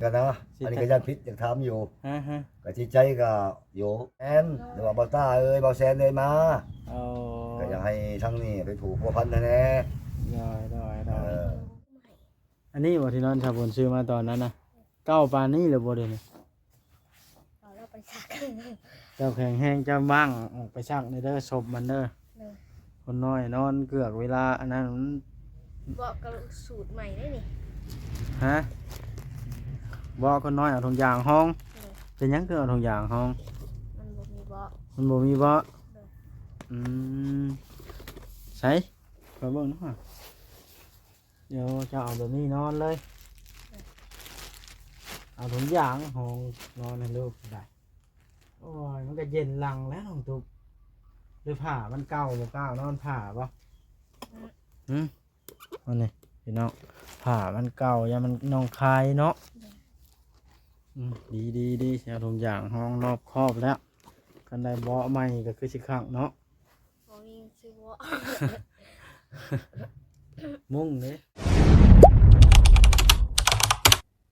กันนะอันนี้ก็ยังพิษยังถามอยู่ฮะก็จิตใจก็อยู่แอนหรือว่าบ่ต้าเอ้ยบ่แซนเอ้ยมาเอาก็อยากให้ทั้งนี้ไปผูกพัวพันแน่ได้ๆอันนี้บ่ที่นอนชาวบนซื้อมาตอนนั้นน่ะเก้าปานนี้หรือบ่เด้นี่เราไปซักเจ้าแข็งแห้งเจ้าบ้างออกไปซักในเด้อศพมันเด้อคนน้อยนอนเกือกเวลาอันนั้นบอกกับสูตรใหม่ได้นี่ฮะบ่คนน้อยเอาถุงยางห้องเป็นหยังคือเอาถุงยางห้องมันบ่มีเบาะมันบ่มีเบาะอืมใส่ไปเบิ่งหน่อยเดี๋ยวจะเอาแบบนี้นอนเลยเอาถุงยางห้องนอนให้ลูกได้โอ้ยมันก็เย็นหลังแล้วน้องตุ๊กหรือผ้ามันเก่าบ่เก่านอนผ้าบ่อันนี้พี่น้องผ้ามันเก่าอย่ามันนองคายเนาะดีเสียถุงยางห้องรอบครอบแล้วกันได้เบาะใหม่ก็คือสิขังเนาะบ่มีซื้อเบาะมุ่งเลย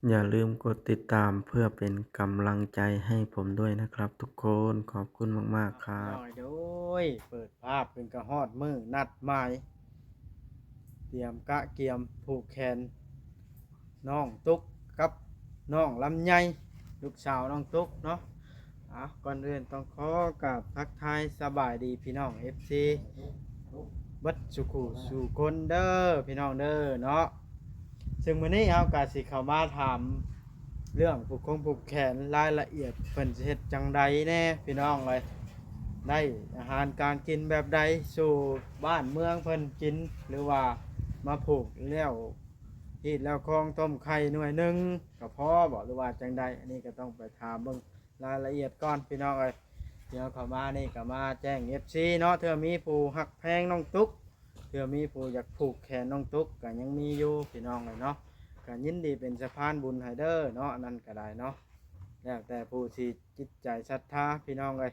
อย่าลืมกดติดตามเพื่อเป็นกำลังใจให้ผมด้วยนะครับทุกคนขอบคุณมากๆครับโดยเปิดภาพเป็นกระหอดมือนัดหมายเตรียมกะเกียมผูกแขนน้องตุ๊กกับน้องลำไยลูกสาวน้องตุ๊กเนาะก่อนอื่นต้องขอกับทักทายสบายดีพี่น้อง FC บัดสุขุสู่คนเด้อพี่น้องเด้อเนาะซึ่งวันนี้เอากาสิเข้ามาถามเรื่องผูกแขนรายละเอียดเพิ่นสิเฮ็ดจังใดแน่พี่น้องเลยได้อาหารการกินแบบใดสู่บ้านเมืองเพิ่นกินหรือว่ามาผูกแล้วฮีดแล้วคองต้มไข่หน่วยหนึ่งก็พอบอกหรือว่าจังใดอันนี้ก็ต้องไปถามเบิ่งรายละเอียดก่อนพี่น้องเลยเดี๋ยวเข้ามานี่ก็มาแจ้ง FC เนาะเธอมีผู้หักแพงน้องตุ๊กเธอมีผู้อยากผูกแขนน้องตุ๊กก็ยังมีอยู่พี่น้องเลยเนาะก็ยินดีเป็นสะพานบุญให้เด้อเนาะนั่นก็ได้เนาะแล้วแต่ผู้ที่จิตใจศรัทธาพี่น้องเลย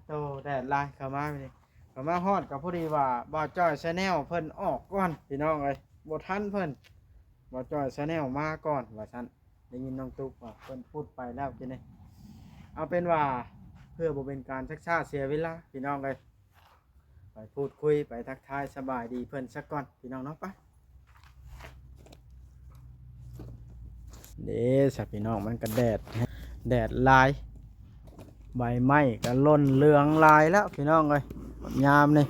โตแดดลายเข้ามาพี่เข้ามาฮอดกับพอดีว่าบ่าวจ้อยชาแนลเพิ่นออกก่อนพี่น้องเลยบ่ทันเพิ่นบ่าวจ้อยชาแนลมาก่อนว่าซั่นได้ยินน้องตุ๊กว่าเพิ่นพูดไปแล้วจังได๋เอาเป็นว่าเพื่อบ่เป็นการชักช้าเสียเวลาพี่น้องเลยไปพูดคุยไปทักทายสบายดีเพิ่นสักก่อนพี่น้องเนาะไปเด้สักพี่น้องมันก็แดดลายใบไม้ก็ล่นเหลืองลายแล้วพี่น้องเลยยามนี่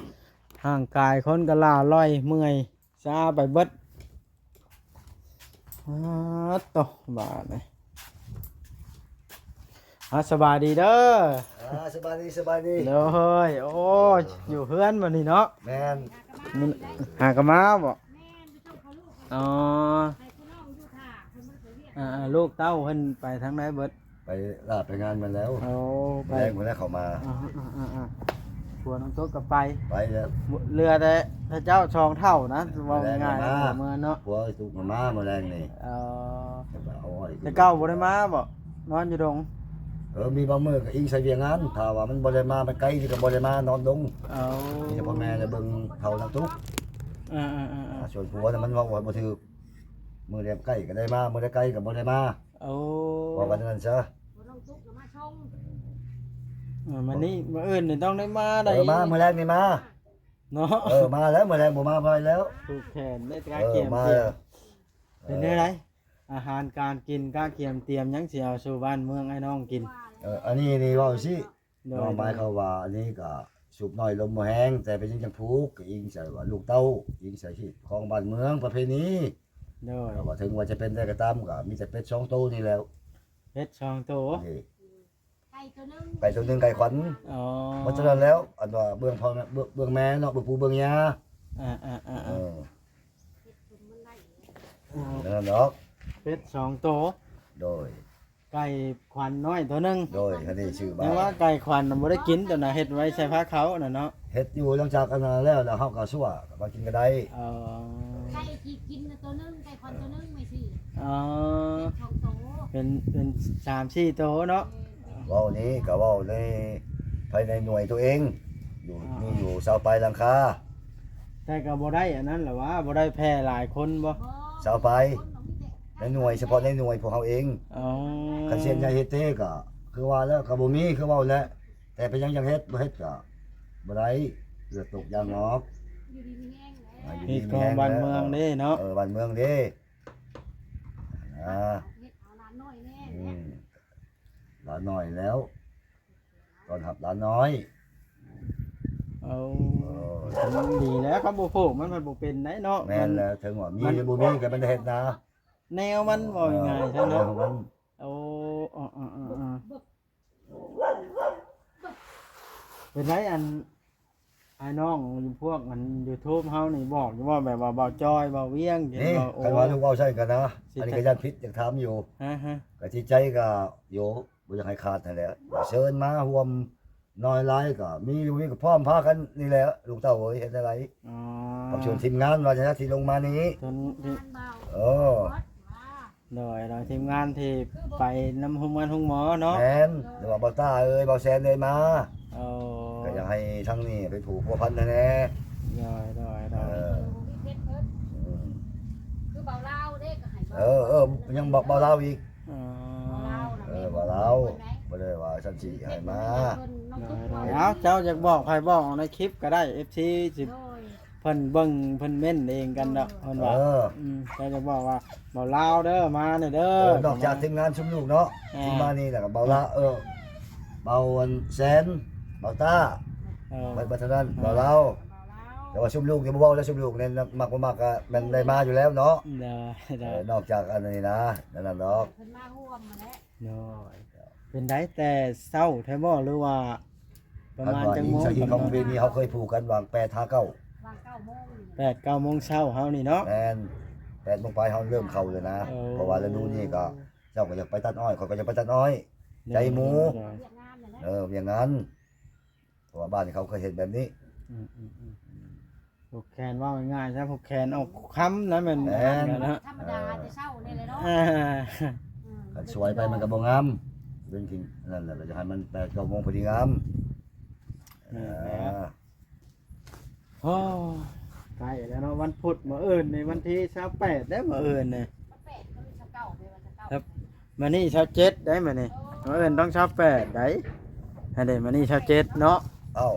ร่างกายคนก็ล้าล่อยเมื่อยซาไปเบิดโตบาดเลยสบายดีเด้อสบายดีเลยโอ้อยู่เพื่อนวันนี้เนาะแม่นหากมาบ่อ๋อลูกเต้าเพิ่นไปทางไหนเบิดไปลาไปงานมาแล้วไปแรงมาแล้วเขามาผัวน้องตุ๊กก็ไปแล้วเรือแต่ถ้าเจ้าชองเท่านะว่าง่ายเมื่อเนาะผัวตุ๊กมาแรงนี่แต่เก้าบ่ได้มาบ่นอนอยู่ดงมีบางมื้อก็อิงใส่เวียงงานถ้าว่ามันบ่ได้มามันไกลที่ก็บ่ได้มานอนดงนี่พ่อแม่จะเบิ่งเฒ่าน้ำตุ๊กส่วนผัวน่ะมันว่าบ่ถูกมื้อใดใกล้ก็ได้มามื้อใดไกลก็บ่ได้มาว่ากันนั้นซะมันนี่มื้ออื่นนี่ต้องได้มาได้มามื้อแรกนี่มาเนาะมาแล้วมื้อแรกบ่มาไปแล้วผูกแขนได้กาเกียมเป็นได้ไรอาหารการกินกาเกียมเตรียมยังสิเอาสู่บ้านเมืองให้น้องกินอันนี้ว่าสิน้องหมายเขาว่าอันนี้ก็สุกน้อยลมบ่แห้งแต่เป็นจังผูกก็อิงใส่ว่าลูกเต้าอิงใส่ชีวิตของบ้านเมืองประเพณีว่าถึงว่าจะเป็นได้ก็ตามก็มีแต่เป็ด2ตัวนี่แล้วเป็ด2ตัวไก่ตัวนึงไก่ขวัญเพราะฉะนั้นแล้วอันว่าเบื้องพ่อเบื้องแม่เนาะเบื้องปู่เบื้องย่านั่นเนาะเป็ด2ตัวโดยไก่ขวัญน้อยตัวนึงโดยอันนี้ชื่อแต่ว่าไก่ขวัญบ่ได้กินตัวน่ะเฮ็ดไว้ใส่ผ้าเขาน่ะเนาะเฮ็ดอยู่หลังจากอันนั้นแล้วเฮาก็ซั่วก็มากินก็ได้ไก่ที่กินตัวนึงไก่ขวัญตัวนึงไม่สิเป็น3-4ตัวเนาะเว้านี้ก็เว้าในภายในหน่วยตัวเองอยู่มีอยู่20ปลายหลังคาแต่ก็บ่ได้อันนั้นแหละว่าบ่ได้แพร่หลายคนบ่20ปลาย ในหน่วยเฉพาะในหน่วยพวกเฮาเอง อ๋อ คันเสียนใหญ่เฮ็ดเต้ก็คือว่าแล้วก็บ่มีคือเว้าแล้วแต่เป็นยังเฮ็ดบ่เฮ็ดก็บ่ได้เลือดตกยางออก อยู่ดีมีแห้งแหละ นี่ของบ้านเมืองเด้เนาะ บ้านเมืองเด้อ่า เฮ็ดเอาหลานน้อยแน่ อืมหลานน้อยแล้วตอนหับหลานน้อย เอาดีแล้วครับบ่โผมันบ่เป็นได้เนาะ แม่นแล้วถึงว่ามีหรือบ่มีก็มันได้เฮ็ดนะ แนวมันบ่ง่ายใช่ แน เนาะ วของมัน โอ้เป็นไรอันไอ้น้องพวกอัน YouTube เฮานี่บอกอยู่ว่าแบบว่าเบาจอยเบาเวียง นี่คันว่าลูกเว้าใช่กันนะอันนี้ก็ยันพิษอยากถามอยู่ ฮะ ก็ที่ใจก็โยบ่อยากให้ขาดนั่นแหละเชิญมาร่วมน้อยหลายก็มีอยู่นี่ก็พร้อมพากันนี่แหละลูกเต้าเอ้ยเฮ็ดอะไร อ๋อ กับชวนทีมงานว่าจะที่ลงมานี้ จน งานเบา เออ โดยเราทีมงานที่ไปนำห้องงานห้องหมอเนาะ แม่นหรือว่าบ่ต้าเอ้ยบ่แซนเอ้ยมา โอ้ ก็อยากให้ทั้งนี้ไปผูกพัวพันแน่ โดย เออ เพชรเพิ่นคือเบาเล่าเด้ก็ให้เบา เออยังบอกบ่เล่าอีก อ๋อ เบาเล่าน่ะ บ่ได้ว่าฉันสิให้มา เอาเจ้าอยากบอกใครบอกในคลิปก็ได้ FC สิ โดย เพิ่นเบิ่งเพิ่นเม่นเองกันเนาะเพิ่นว่า เออ เจ้าจะบอกว่าเบาลาวเด้อมาหน่อยเด้อน อกจากทีมงานชุมลูกเนาะที่มานี่แหละก็เบาละเบาอันแสนเบาต้า เออ ไปบัดนั้นเบาเล่า เบาเล่า แต่ว่าชุมลูกนี่บ่เว้าแล้วชุมลูกเนี่ยมักบ่มักก็มันได้มาอยู่แล้วเนาะ ได้ นอกจากอันนี้นะนั่นน่ะดอก เพิ่นมาร่วมมาแล้ว น้อยเป็นได้แต่เศร้าแท้บ่หรือว่าประ อัน มาณ ว่า จัง อี โม ก ง สักอีกของเวนี้เขาเคยผูกกันวาง8 5 9 วาง9 โมงนี่ 8-9โมงเช้าเฮานี่เนาะ แม่น8โมงไปเฮาเริ่มเข้าเลยนะ โอ้ เพราะว่าฤดูนี้ก็เจ้าก็อยากไปตัดอ้อยเขาก็อยากไปตัดอ้อย ใจหมู เรียกงานน่ะนะ อย่างนั้นเพราะว่าบ้านเขาเคยเห็นแบบนี้ ผูกแขนว่าง่ายๆซะผูกแขนออกค้ำนะแม่นนะ ธรรมดาจะเช้านี่เลยเนาะ คันสวยไปมันก็บ่งามเป็นจริงนั่นแหละเราจะให้มัน8 9โมงพอดีงามโอ้ใกล้แล้วเนาะวันพุธมื้ออื่นในวันที่28ได้มื้ออื่นนี่ มัน8ก็มีเช้า9เป็นวันเช้า ครับมื้อนี้27ได้มื้อนี้มื้ออื่นต้อง28ได้ให้ได้มื้อนี้27เนาะ เอ้า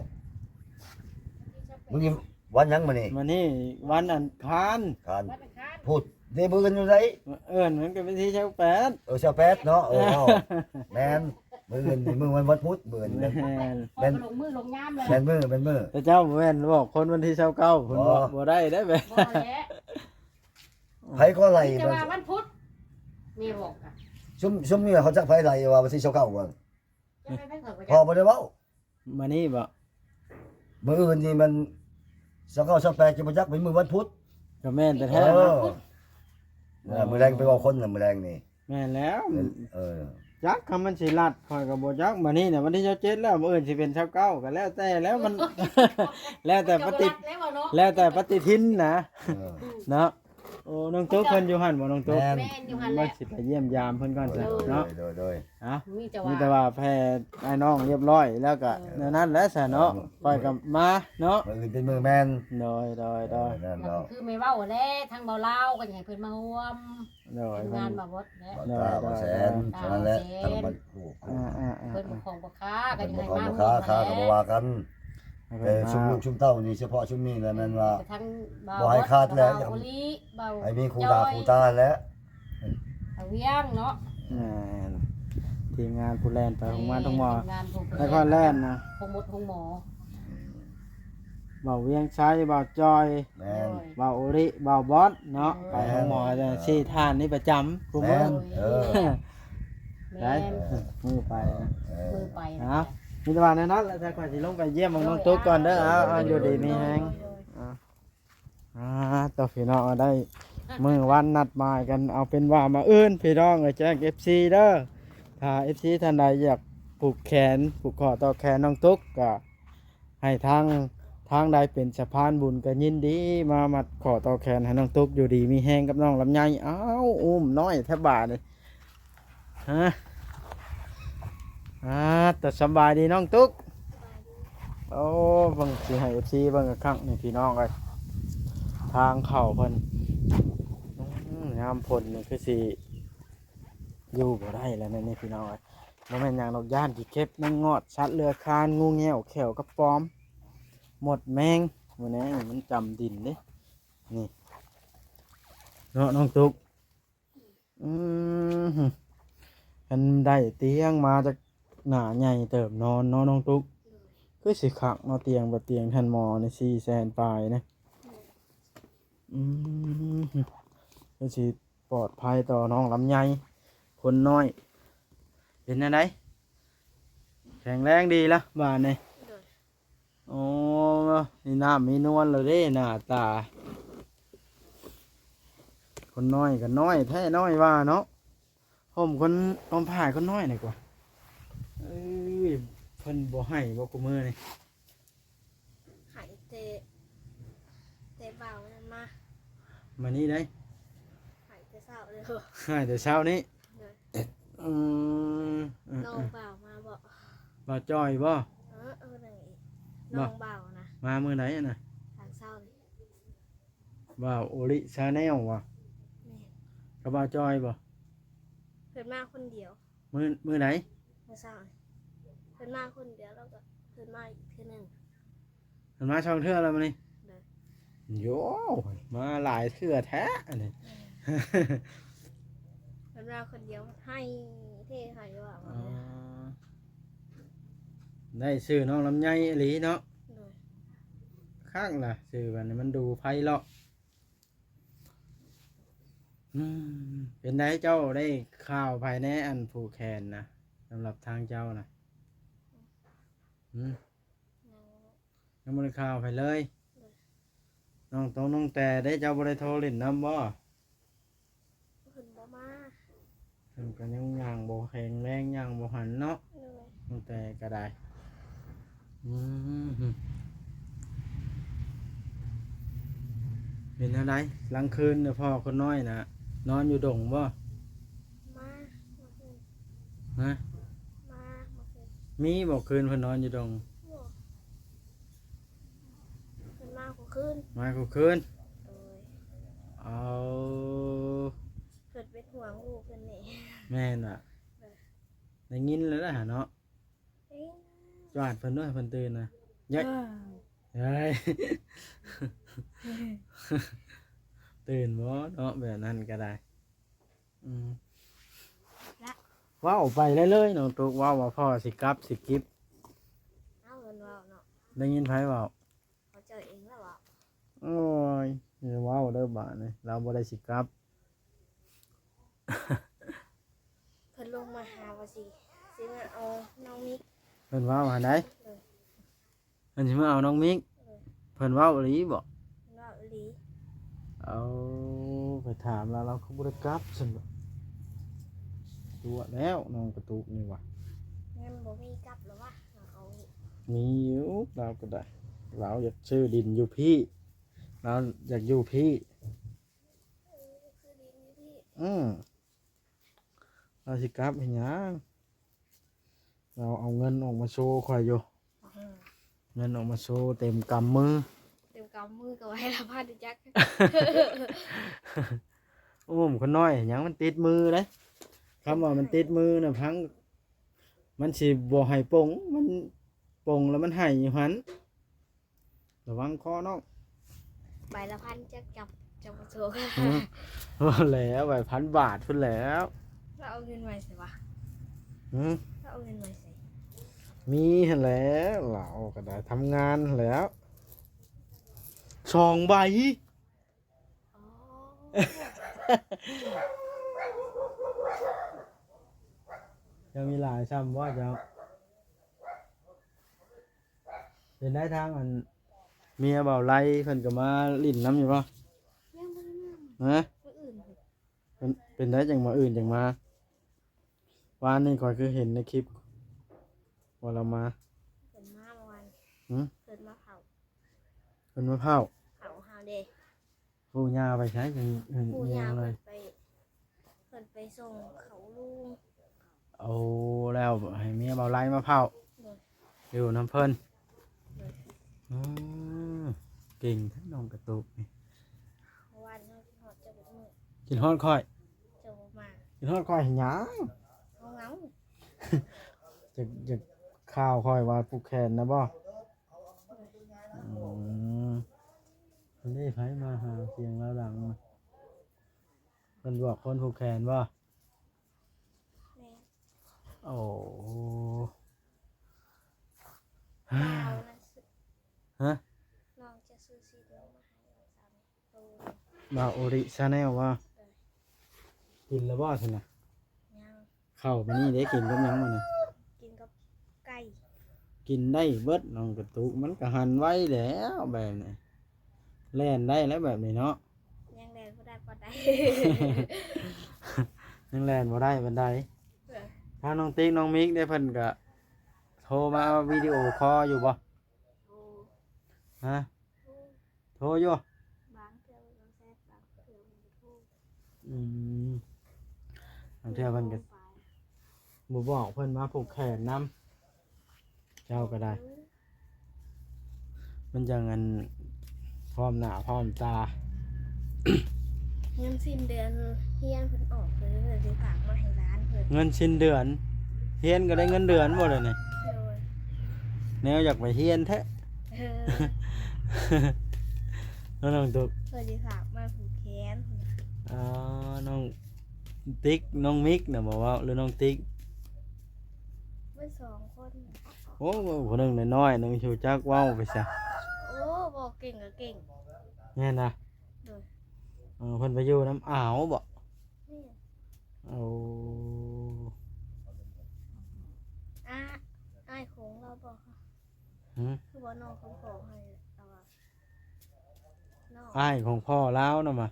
มึงนี่วันหยังมื้อนี้ มื้อนี้วันอังคาร การ วันอังคาร พูดได้เบิ่งกันอยู่ไส มื้ออื่นมันก็เป็นที่28 ชาวแปดเนาะแม่นมื้ออื่นนี่มื้อวันพุธมื้ออื่น แม่น พอลงมือลงยามเลย แม่นมื้อ แต่เจ้าแม่นบอกคนวันที่29เพิ่นบอกบ่ได้ได้แม่ บ่แล้ว ไผก็ไล่ จะว่าวันพุธนี่บอกอ่ะ ซุ่มนี่เขาจักไผไล่ว่าวันที่29ก่อน จะไปเพิ่นก็ พอบ่ได้เว้า มานี่บ่ มื้ออื่นนี่มัน29 28จะบ่จักเป็นมื้อวันพุธ ก็แม่นแต่แท้ มื้อแรงไปเว้าคนน่ะมื้อแรงนี่ แม่นแล้ว เออ จักคำมันสิลัดข่อยก็บ่จักมานี่น่ะวันที่27แล้วมื้ออื่นสิเป็น29ก็แล้วแต่แล้วมัน แล้วแต่ปฏิ แล้วเนาะ แล้วแต่ปฏิทินนะ เออ เนาะโอ้น้องตุ๊กเพิ่นอยู่หั่นบ่น้องตุ๊ก แม่น แม่นอยู่หั่นแห ว่า ละ สิไปเยี่ยมยามเพิ่นก่อนซะเนาะ โดย เอ้า มีแต่ มี ว่า แต่ว่าแพ้ไอ้น้องเรียบร้อยแล้วก็แนวนั้นแหละซะเนาะปล่อยกลับมาเนาะ มื้ออื่นเป็นมื้อแม่น โดย นั่นเนาะ คือไม่เว้าแล้วทางเบาเล่าก็อยากให้เพิ่นมาร่วม โดย งานมาบดแล้ว บ่แสนเท่านั้นแหละทางบ้านผู้ เพิ่นของบ่ค้าก็ เป็น อยาก บ่ ให้ ของ มา บ่ ร่ว ค้าม ก็บ่ว่ากัน เพิ่น ชุม มา ลูกชุมเต้านี่เฉพาะชุมนี้แหละแม่นว่า ทั้งเบา บ่ให้ขาดแล้ว เบาลีเบา ไอ้มีครูดาครูตาแล้ว เอาเวียงเนาะ แม่นทีมงานผู้แลนไปของงานทั้งหมอ งานผม แล้วก็แล่นนะ คงหมดคงหมอ เบาเวียงชัยเบาจอย แม่น เบาโอริเบาบอสเนาะไปของหมอจะชี้ทานนี่ประจำกู แม่ มื้อน แม่ ได้มือไปนะ มือไป นะมีแต่ว่าในนั้นแล้วถ้าก่อนสิลงไปเยี่ยมน้องตุ๊กก่อนเด้อเอาอยู่ดีมีแฮงต่อพี่น้องเอาได้มื้อวันนัดหมายกันเอาเป็นว่ามาอื่นพี่น้องแจ้ง FC เด้อถ้า FC ท่านใดอยากผูกแขนผูกคอต่อแขนน้องตุ๊กก็ให้ทางใดเป็นสะพานบุญก็ยินดีมามัดขอต่อแขนให้น้องตุ๊กอยู่ดีมีแฮงกับน้องลำไยอ้าวอุ้มน้อยแทบบาดเลยฮะแต่สบายดีน้องตุ๊กโอ้บังสิให้ FC บังกะครั้งนี่พี่น้องเอ้ยทางเข้าเพิ่น ยามผลนี่คือสิอยู่บ่ได้แล้วนี่พี่น้องบ่แม่นหยังดอกย่านที่เก็บแมงงอดสัตว์เลื้อยคลานงูเงี้ยวแขวกระป๋อมหมดแมงมื้อนี้มันจำดินเด้นี่เนาะน้องตุ๊กอันได้เตียงมาจากหน้าใหญ่เติบนอนเนาะน้องตุ๊กคือสิคักเนาะเตียงแบบเตียงท่านหมอใน400,000ปลายนะคือสิปลอดภัยต่อน้องลำไยคนน้อยเป็นจังไดแข็งแรงดีละบ้านนี่โอ้นี่น้ำมีนวลเลยเด้หน้าตาคนน้อยก็น้อยแท้น้อยว่าเนาะผมคนผ่ายคนน้อยหน่อยกว่าเอ้ยเพิ่นบ่ให้บ่กูมือนี่ หายเตะเบานั่นมา มานี่ได้ หายเตะเศร้าเลย ให้แต่เช้านี้ อืม น้องเบามาบอก บ่จอยบ่ ไหนน้องเบานะ มามื้อไหนน่ะ ทางเศร้าเลย บ่าวโอริชาแนลว่ะ แม่ กับบ่าวจอยบ่ เพิ่นมาคนเดียว มื้อไหน เมื่อเศร้าเพิ่นมาคนเดียวแล้วก็เพิ่นมาอีกทีหนึ่ง มันมาช่องเทื่อแล้วมื้อนี้ เลย โย่มาหลายเทื่อแท้อันนี้ เพิ่นมาคนเดียวให้เท่ให้ว่า อ๋อได้ชื่อน้องลำไยอีหลีเนาะ เลย ข้างล่ะชื่อบัดนี้มันดูไพเราะเป็นไดเจ้าได้ข่าวภายในอันผูกแขนนะสำหรับทางเจ้านะยังบ่ได้ข่าวไปเลย น้องแต่ได้เจ้าบ่ได้โทรเล่นน้ำบ่ เพิ่นบ่มา เพิ่นก็ยังย่างบ่แข็งแรงย่างบ่หันเนาะ เลย น้องแต่ก็ได้เป็นอะไรหลังคืนเนี่ยพ่อคนน้อยนะนอนอยู่ดงบ่ มาเมื่อคืน ฮะ มาเมื่อคืน มีบอกคืนเพิ่นนอนอยู่ดง บอกเพิ่นมาเมื่อคืน มากูคืน เลย เอา เพิ่นเป็นห่วงลูกเพิ่นนี่ แม่นอ่ะได้ยินแล้วนะเนาะ เอ้ย จวาดเพิ่นด้วยเพิ่นตื่นนะเย้ยเฮ้ย ตื่นบ่เนาะแบบนั้นก็ได้ว้าวไปเลยน้องตุ๊กว้าวว่าพ่อสิกลับสิกิบ เอาเงินว่าเนาะ ได้ยินไผเว้า เขาเจอเองแล้วว่า โอ้ยอย่าว้าวเด้อบาดนี่เราบ่ได้สิกลับ เพิ่นลงมาหาว่าสิมาเอาน้องมิก เพิ่นเว้าหาไดเพิ่นสิมาเอาน้องมิกเพิ่นเว้าอีหลีบ่ เพิ่นว่าอีหลี เอาไปถามแล้วเราก็บ่ได้กลับซั่นบ่ตัวแล้วน้องกระตุกนี่ว่ะ เงินบ่มีกลับหรอวะเอา มีอยู่เราก็ได้เราอยากซื้อดินอยู่พี่เราอยากอยู่พี่ คือดีนี่พี่ เราสิกลับเห็นยังเราเอาเงินออกมาโชว์คอยอยู่เงินออกมาโชว์เต็มกำมือ เต็มกำมือก็ไว้ละพันจัก โอ้มคนน้อยเห็นยังมันติดมือเลยคำว่ามันติดมือนะพังมันสิบ่ให้ปงมันปงแล้วมันให้อยู่หันระวังคอน้อง ใบละพันจักจับมาโชว์ แล้วไป1,000 บาทพุ่นแล้ว เราเอาเงินไว้ใส่วะ อืม เราเอาเงินไว้ใส่ มีหั่นแหล้วเราก็ได้ทำงานหั่นแหล้ว2 ใบ อ๋อ จะมีหลายซ้ำว่าจะเป็นได้ทางอันเมียเบาไล่เพิ่นก็มาลิ้นน้ำอยู่ป่ะ ยังบ่ได้มา ฮะ คนอื่นเพิ่น เป็นได้จังมาอื่นจังมาวานนี่คอยคือเห็นในคลิปว่าเรามา เพิ่นมาเมื่อวาน หืม เพิ่นมาเผา เพิ่นมาเผา เฮาเด้ ผู้ย่าไปใช้จังเห็น ปู่ เมีย ย่า เลย เพิ่นไปส่งเขาลุง เอาแล้วให้เมียเบาไล่มาเผา เลย อยู่น้ำเพิ่น เลย อืมเก่งทั้งน้องกระตุกนี่ เมื่อวานเฮาฮอดจะบ่มือ กินฮอดค่อย โจมา กินฮอดค่อยหยัง เอาเงา จะข้าวค่อยว่าผูกแขนนะบ่คนนี้ไผมาหาเสียงแล้วดังเพิ่นบอกคนผูกแขนบ่ แม่ โอ้ เอานะซื้อ ฮะ น้องจะซื้อซีเดียวมาให้เราสามตัว บ่าวโอริชาแนลว่ากินแล้วบ่ซั่นน่ะ ยัง เข้ามานี่ได้กินกับหยังมาน่ะ กินกับไก่ กินได้เบิดน้องกระตุกมันก็หันไว้แล้วแบบนี้แล่นได้แล้วแบบนี้เนาะ ยังแดนบ่ได้ปานใด ยังแล่นบ่ได้บันไดถ้าน้องติ๊กน้องมิกได้เพิ่นก็โทรมาวิดีโอคอลอยู่บ่ โอ้ ฮะ โอ้ โทรอยู่ บางเทื่อมันแซ่บบางเทื่อมันบ่ถูก บางเทื่อเพิ่นก็บ่บอกเพิ่นมาผูกแขนนํเจ้าก็ได้ มันจังอันพร้อมหน้าพร้อมตา เงินสิ้นเดือนเฮียนเพิ่นออกเลยเพิ่นสิฝากมาให้ร้านเพิ่น เงินสิ้นเดือนเฮียนก็ได้เงินเดือนบ่เลยนี่ โดย แนวอยากไปเฮียนแท้ แล้วน้องตุ๊ก เพิ่นสิฝากมาผูกแขน น้องติ๊กน้องมิกน่ะบอกว่าหรือน้องติ๊ก เพิ่นสองคน โอ้คนหนึงน้อยๆหนึงชูจักเว้าไปซะ โอ้บอกเก่งก็เก่ง แม่นนะ โดย เพิ่นไปอยู่น้ำอ่าวบ่ นี่ เอา อ้ายของเราบอกค่ะ หึ คือว่าน้องเขาขอให้เราอะน้อง อ้ายของพ่อลาวน่ะมา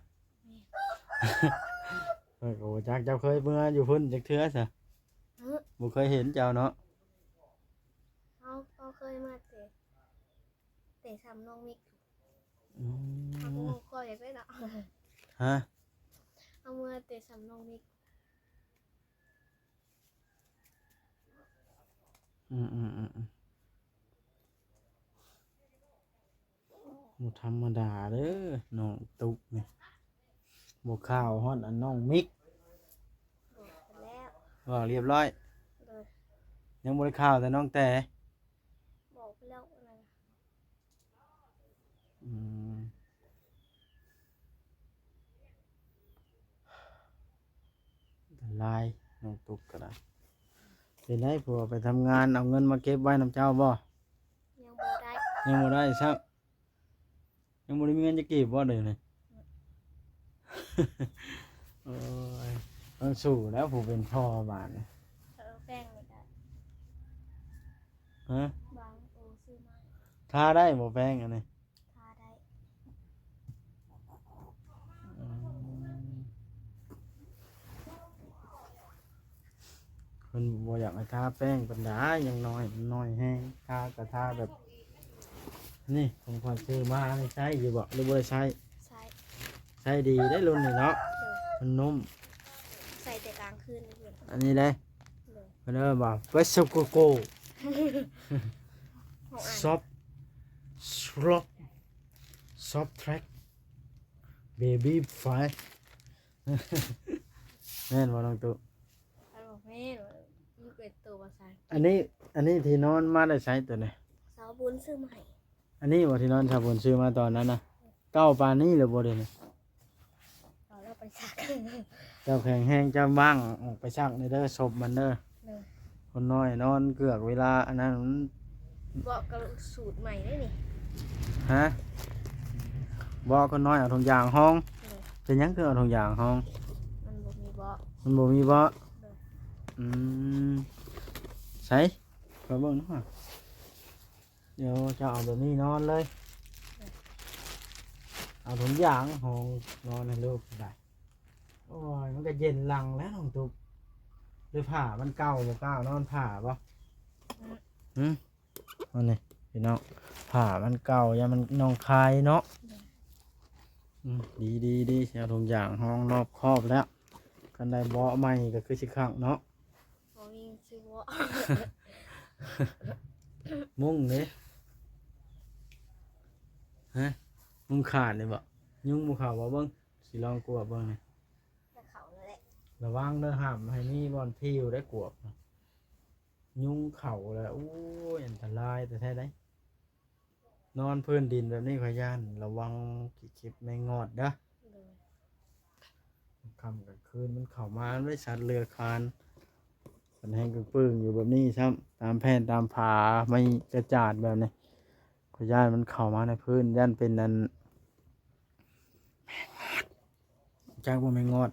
นี่ โอ้จักเจ้าเคยเมื่ออยู่พุ่นจักเทื่อซะ เฮ้ย บ่เคยเห็นเจ้าเนาะ เขาเคยมาเตะซ้ำน้องมิก อื เขา ม ก็อยากได้เนาะ ฮะ เอามือเตะซ้ำน้องมิก อืมบ่ธรรมดาเด้อน้องตุ๊กนี่บ่ข้าวฮอดอันน้องมิก บอกไปแล้ว ว่าเรียบร้อย เลย ยังบ่ได้ข้าวแต่น้องแต่ บอกไปแล้วนะ อืมลายน้องตุ๊กก็ได้เป็นได้ผัวไปทำงานเอาเงินมาเก็บไว้น้ำเจ้าบ่ ยังบ่ได้ ยังบ่ได้ซักยังบ่ได้มีเงินจะเก็บบ่เดี๋ยวนี้ โอ้ยต้องสู้แล้วผู้เป็นพ่อบาดนี่ แป้งไม่ได้ ฮะ บางโอซื้อมา ทาได้บ่แป้งอันนี้ ทาได้ อืมเพิ่นบ่อยากให้ทาแป้งปานใดยังน้อยแฮงทาก็ทาแบบ นี่ผมขอซื้อมาให้ใช้อยู่บ่หรือบ่ได้ใช้ ใส่ ใช้ดีได้รุ่นนี่เนาะ เลย มันนุ่ม ใส่แต่กลางคืนนี่เพื่อน อันนี้ได้ เลย เพิ่นเอิ้นว่าเวสโกโก ของอ่าน ซอฟสลอปซอฟแทร็กเบบี้ไฟ แม่นบ่น้องตุ๊ เขาบอกแม่มันเป็นตัวภาษา อันนี้ที่นอนมาได้ใช้ตัวไหน สาวบุญซื้อมาให้ อันนี้บ่ที่นอนชาวบนซื้อมาตอนนั้นน่ะเก้าปานนี้หรือบ่เด้นี่ เราไปซัก เจ้าแข็งแห้งเจ้าบ้างออกไปซักในเด้อศพมันเด้อ เลย คนน้อยนอนเกือกเวลาอันนั้นมัน บอกกับสูตรใหม่ได้นี่ ฮะบอกคนน้อยเอาถุงยางห้อง เลย เป็นหยังคือเอาถุงยางห้อง มันบ่มีบอก มันบ่มีบ่ เลย อืมใส่ขอเบิ่งหน่อยเดี๋ยวจะเอาแบบนี้นอนเลยเอาถุงยางห้องนอนให้ลูกได้โอ้ยมันก็เย็นหลังแล้วน้องตุ๊กหรือผ้ามันเก่าบ่เก่านอนผ้าบ่อันนี้พี่น้องผ้ามันเก่าอย่ามันนองคายเนาะดีเสียถุงยางห้องรอบครอบแล้วกันได้เบาะใหม่ก็คือสิขังเนาะ บ่มีซื้อบอก มุ้งเนี่ยฮะมุ้งขาดเลยบ่ยุ่งบุขาบ่เบิ้งสิลองกลัวเบิ้งนี่ ระวังเด้อห้ามให้มีบอนพิวได้กวกนะยุงเข่าแล้วโอ้ยอันตรายแต่แท้ได้นอนพื้นดินแบบนี้ขอยย่านระวังขี้เข็บแมงงอดเด้อ โดย ค่ำกลางคืนมันเข้ามามันได้สัตว์เลื้อยคลานมันแห้งกระปึ้งอยู่แบบนี้ซ้ำตามแผ่นตามผาไม่กระจาดแบบนี้ขอย่านมันเข้ามาในพื้นย่านเป็นนันแมงงอดจากว่าแมงงอด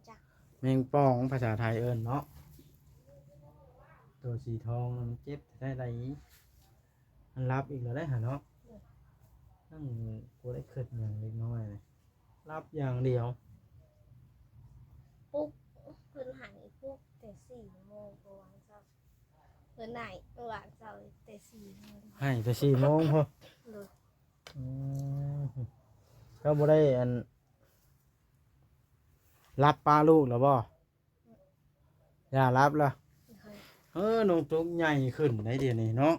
จัก แมงป่องภาษาไทยเอิ้นเนาะตัวสีทองมันเจ็บได้ไรมันรับอีกแล้วได้หะเนาะนั่งกูได้ขึ้นอย่างเล็กน้อยเลยรับอย่างเดียว ปุ๊บเพิ่นหายปุ๊บแต่4 โมงเมื่อวานเช้าเพิ่นไหนเมื่อวานเช้าแต่4 โมง ให้แต่4 โมงพอ โดย ก็บ่ได้อันรับปลาลูกหรอบ่อย่ารับละ โดย น้องตุ๊กใหญ่ขึ้นได้เดี๋ยวนี้เนาะ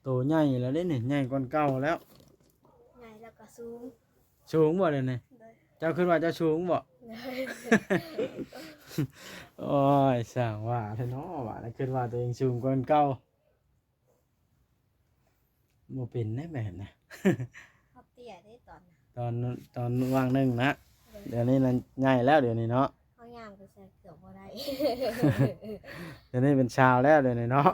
โตใหญ่แล้วเด้นี่ใหญ่กว่าเก่าแล้ว ใหญ่แล้วก็สูง สูงบ่เดี๋ยวนี้ โดย เจ้าคิดว่าเจะสูงบ่ โดย โอ้ยสั่งว่าแท้เนาะว่าแล้วคิดว่าตัวเองสูงกว่าเก่าบ่เป็นได้แบบนะ เขาเตี้ยได้ตอนน่ะ ตอนว่างหนึงนะ โดย เดี๋ยวนี้นั้นใหญ่แล้วเดี๋ยวนี้เนาะ เขาย่างไปใส่เกือบบ่ได้ เดี๋ยวนี้เป็นชาวแล้วเดี๋ยวนี้เนาะ